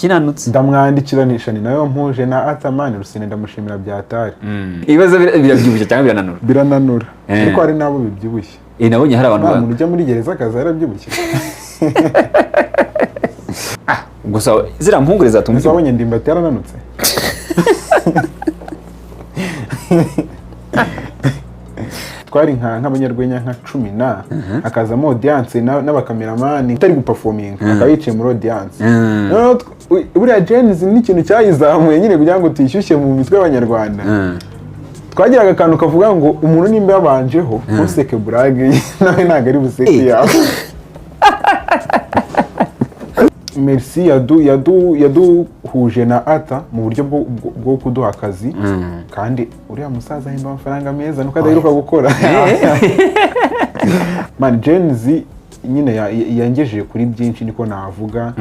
kinanutse ndamwandikiranisha ni nayo mpuje na Atamani Rusine ndamushimira byatari ibibazo birabyibushye cyangwa birananura ariko hari nabo bibyibushye nabonye hari abantu umuntu ujya muri gereza akaza yarabyibushye gusa zira mpungure zatumye wabonye Ndimbati yarananutse twari nk'abanyarwenya nka 10 akazamo audience n'abakameramani utari guperforminga akaba yicaye muri audience buriya James ni ikintu cyayizamuye nyine kugira ngo tuyishyushye mu mitwe y'abanyarwanda twagiraga akantu kavuga ngo umuntu nimba yabanjeho useke brage nawe ntago ari buseke yawe Merci yaduhuje na Ata mu buryo bwo kuduha akazi kandi uriya musaza ahimba amafaranga meza nuko adaheruka gukora man James nyine yangejeje kuri byinshi niko navuga